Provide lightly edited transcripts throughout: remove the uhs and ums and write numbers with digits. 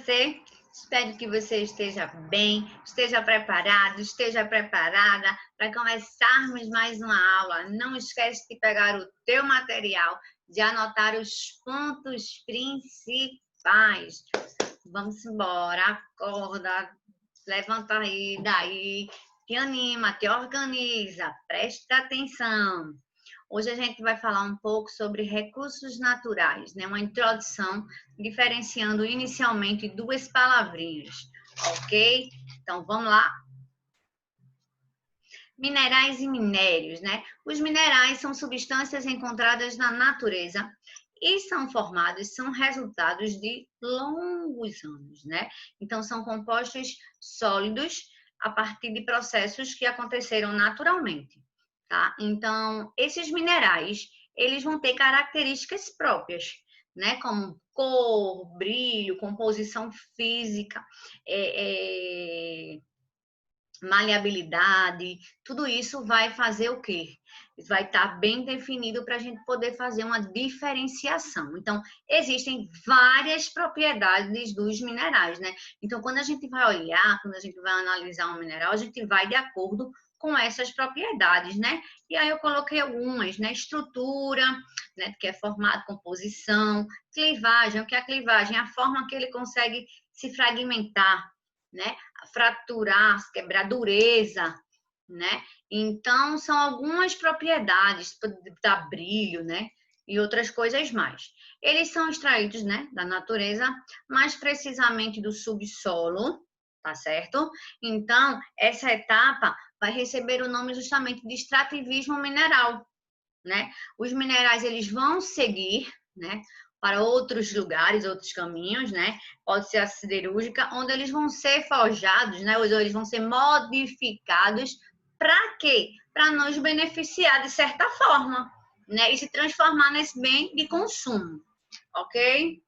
você? Espero que você esteja bem, esteja preparado, esteja preparada para começarmos mais uma aula. Não esquece de pegar o teu material, de anotar os pontos principais. Vamos embora, acorda, levanta aí, daí, te anima, te organiza, presta atenção. Hoje a gente vai falar um pouco sobre recursos naturais, né? Uma introdução diferenciando inicialmente duas palavrinhas, ok? Então vamos lá. Minerais e minérios, né? Os minerais são substâncias encontradas na natureza e são resultados de longos anos, né? Então são compostos sólidos a partir de processos que aconteceram naturalmente. Tá? Então, esses minerais, eles vão ter características próprias, né? Como cor, brilho, composição física, maleabilidade, tudo isso vai fazer o quê? Vai estar bem definido para a gente poder fazer uma diferenciação. Então, existem várias propriedades dos minerais, né? Então, quando a gente vai olhar, quando a gente vai analisar um mineral, a gente vai de acordo com essas propriedades, né? E aí eu coloquei algumas, né? Estrutura, né? Que é formato, composição, clivagem, o que é a clivagem? A forma que ele consegue se fragmentar, né? Fraturar, quebrar, dureza, né? Então, são algumas propriedades, da brilho, né? E outras coisas mais. Eles são extraídos, né, da natureza, mais precisamente do subsolo, tá certo? Então, essa etapa vai receber o nome justamente de extrativismo mineral, né? Os minerais, eles vão seguir, né, para outros lugares, outros caminhos, né? Pode ser a siderúrgica, onde eles vão ser forjados, né? Ou eles vão ser modificados para quê? Para nos beneficiar de certa forma, né? E se transformar nesse bem de consumo, ok?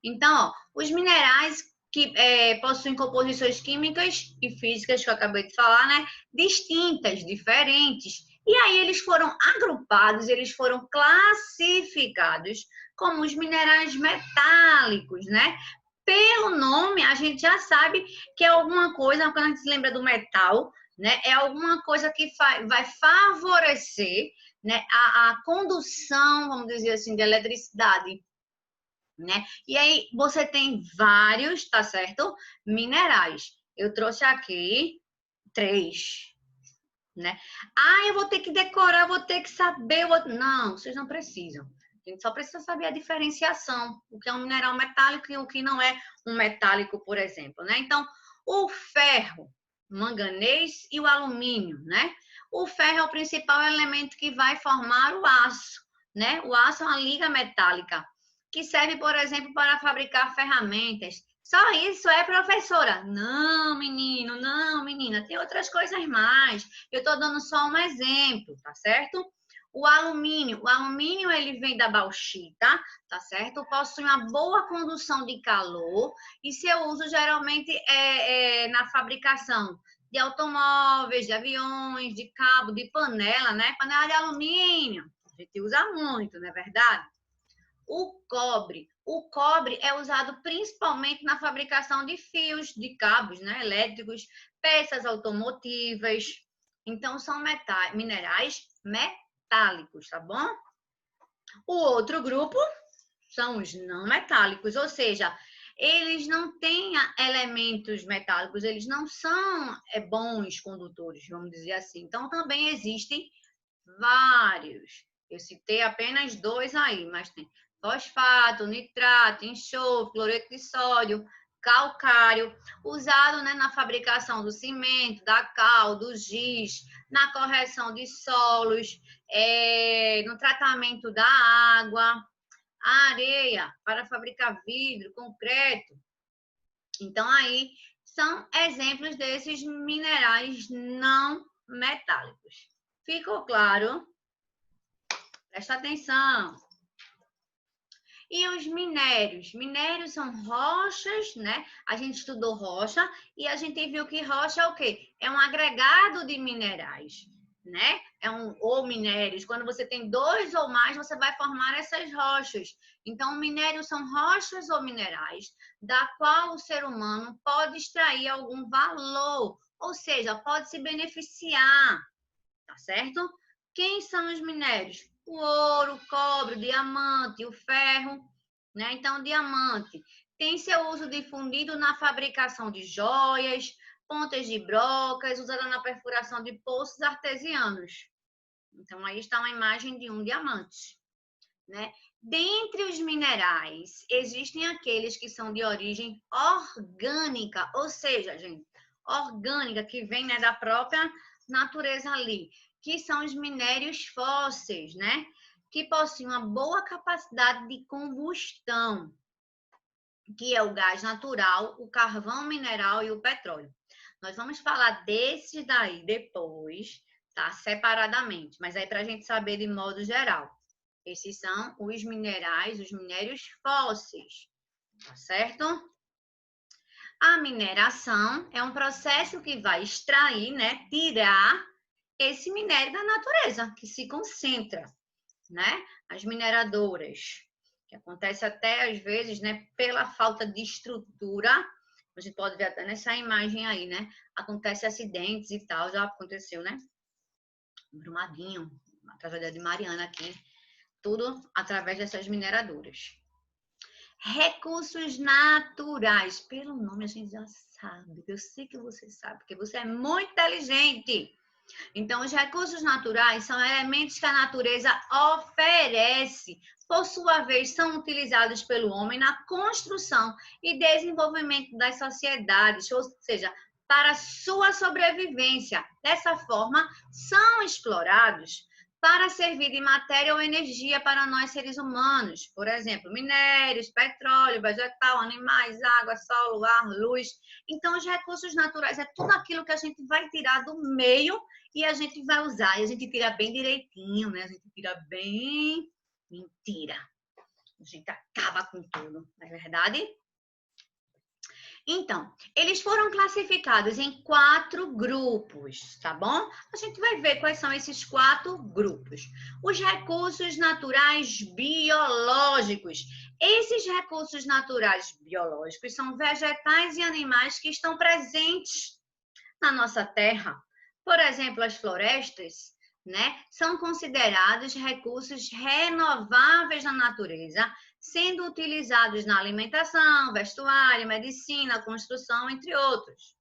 Então, ó, os minerais que possuem composições químicas e físicas, que eu acabei de falar, né? Distintas, diferentes. E aí eles foram agrupados, eles foram classificados como os minerais metálicos, né? Pelo nome, a gente já sabe que é alguma coisa, quando a gente se lembra do metal, né? É alguma coisa que vai favorecer, né, a condução, vamos dizer assim, de eletricidade, né? E aí você tem vários, tá certo? Minerais. Eu trouxe aqui 3, né? Ah, eu vou ter que decorar, vou ter que saber. Não, vocês não precisam. A gente só precisa saber a diferenciação, o que é um mineral metálico e o que não é um metálico, por exemplo, né? Então, o ferro, manganês e o alumínio, né? O ferro é o principal elemento que vai formar o aço, né? O aço é uma liga metálica que serve, por exemplo, para fabricar ferramentas. Só isso é, professora? Não, menino, não, menina. Tem outras coisas mais. Eu estou dando só um exemplo, tá certo? O alumínio ele vem da bauxita, tá certo? Possui uma boa condução de calor e seu uso geralmente é na fabricação de automóveis, de aviões, de cabo, de panela, né? Panela de alumínio. A gente usa muito, não é verdade? O cobre é usado principalmente na fabricação de fios, de cabos, né, elétricos, peças automotivas. Então, são minerais metálicos, tá bom? O outro grupo são os não metálicos, ou seja, eles não têm elementos metálicos, eles não são bons condutores, vamos dizer assim. Então, também existem vários. Eu citei apenas 2 aí, mas tem fosfato, nitrato, enxofre, cloreto de sódio, calcário, usado, né, na fabricação do cimento, da cal, do giz, na correção de solos, no tratamento da água, areia para fabricar vidro, concreto. Então, aí são exemplos desses minerais não metálicos. Ficou claro? Presta atenção. E os minérios? Minérios são rochas, né? A gente estudou rocha e a gente viu que rocha é o quê? É um agregado de minerais. né? Ou minérios. Quando você tem 2 ou mais, você vai formar essas rochas. Então, minérios são rochas ou minerais, da qual o ser humano pode extrair algum valor, ou seja, pode se beneficiar, tá certo? Quem são os minérios? O ouro, o cobre, o diamante, o ferro, né? Então, o diamante tem seu uso difundido na fabricação de joias, pontas de brocas, usada na perfuração de poços artesianos. Então, aí está uma imagem de um diamante, né? Dentre os minerais, existem aqueles que são de origem orgânica, ou seja, gente, orgânica, que vem, né, da própria natureza ali, que são os minérios fósseis, né? Que possuem uma boa capacidade de combustão, que é o gás natural, o carvão mineral e o petróleo. Nós vamos falar desses daí depois, tá? Separadamente, mas aí para a gente saber de modo geral. Esses são os minerais, os minérios fósseis, tá certo? A mineração é um processo que vai extrair, né, tirar esse minério da natureza, que se concentra, né? As mineradoras, que acontece até às vezes, né, pela falta de estrutura. A gente pode ver até nessa imagem aí, né? Acontece acidentes e tal, já aconteceu, né? Brumadinho, a tragédia de Mariana aqui, tudo através dessas mineradoras. Recursos naturais. Pelo nome a gente já sabe. Eu sei que você sabe, porque você é muito inteligente. Então, os recursos naturais são elementos que a natureza oferece. Por sua vez, são utilizados pelo homem na construção e desenvolvimento das sociedades, ou seja, para sua sobrevivência. Dessa forma, são explorados para servir de matéria ou energia para nós seres humanos. Por exemplo, minérios, petróleo, vegetal, animais, água, solo, ar, luz. Então, os recursos naturais é tudo aquilo que a gente vai tirar do meio e a gente vai usar. E a gente tira bem direitinho, né? A gente tira bem... Mentira. A gente acaba com tudo, não é verdade? Então, eles foram classificados em 4 grupos, tá bom? A gente vai ver quais são esses 4 grupos. Os recursos naturais biológicos. Esses recursos naturais biológicos são vegetais e animais que estão presentes na nossa terra. Por exemplo, as florestas, né, são considerados recursos renováveis na natureza, sendo utilizados na alimentação, vestuário, medicina, construção, entre outros.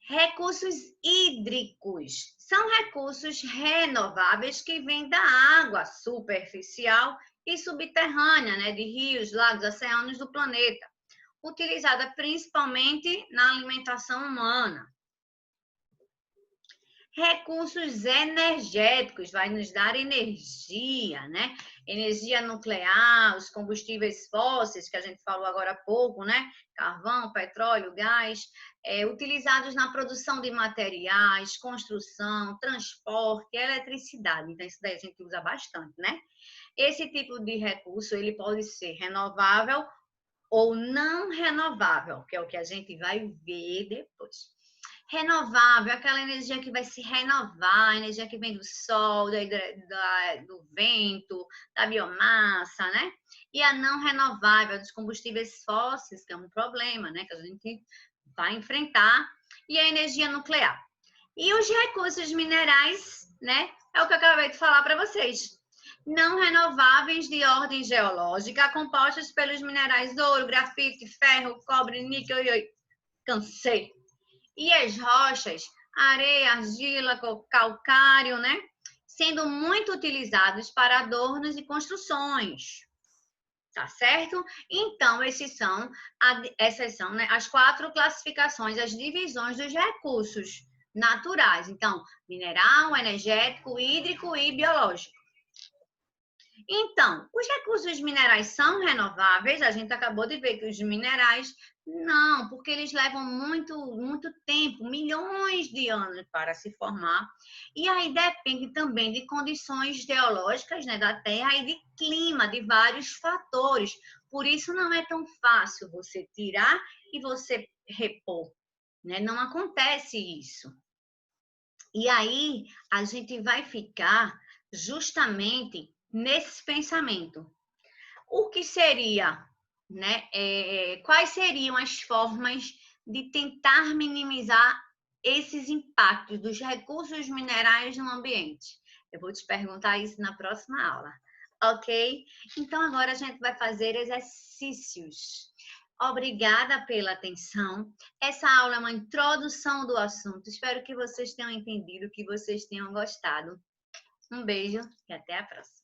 Recursos hídricos são recursos renováveis que vêm da água superficial e subterrânea, né, de rios, lagos, oceanos do planeta, utilizada principalmente na alimentação humana. Recursos energéticos, vai nos dar energia, né? Energia nuclear, os combustíveis fósseis, que a gente falou agora há pouco, né? Carvão, petróleo, gás, utilizados na produção de materiais, construção, transporte, eletricidade. Então, isso daí a gente usa bastante, né? Esse tipo de recurso, ele pode ser renovável ou não renovável, que é o que a gente vai ver depois. Renovável, aquela energia que vai se renovar, a energia que vem do sol, do vento, da biomassa, né? E a não renovável, dos combustíveis fósseis, que é um problema, né? Que a gente vai enfrentar, e a energia nuclear. E os recursos minerais, né? É o que eu acabei de falar para vocês. Não renováveis de ordem geológica, compostos pelos minerais ouro, grafite, ferro, cobre, níquel e... Cansei. E as rochas, areia, argila, calcário, né? Sendo muito utilizados para adornos e construções. Tá certo? Então, essas são, né, as 4 classificações, as divisões dos recursos naturais. Então, mineral, energético, hídrico e biológico. Então, os recursos minerais são renováveis? A gente acabou de ver que os minerais não, porque eles levam muito tempo, milhões de anos para se formar. E aí depende também de condições geológicas, né, da Terra e de clima, de vários fatores. Por isso não é tão fácil você tirar e você repor, né? Não acontece isso. E aí a gente vai ficar justamente nesse pensamento. O que seria, né? Quais seriam as formas de tentar minimizar esses impactos dos recursos minerais no ambiente? Eu vou te perguntar isso na próxima aula, ok? Então agora a gente vai fazer exercícios. Obrigada pela atenção. Essa aula é uma introdução do assunto. Espero que vocês tenham entendido, que vocês tenham gostado. Um beijo e até a próxima.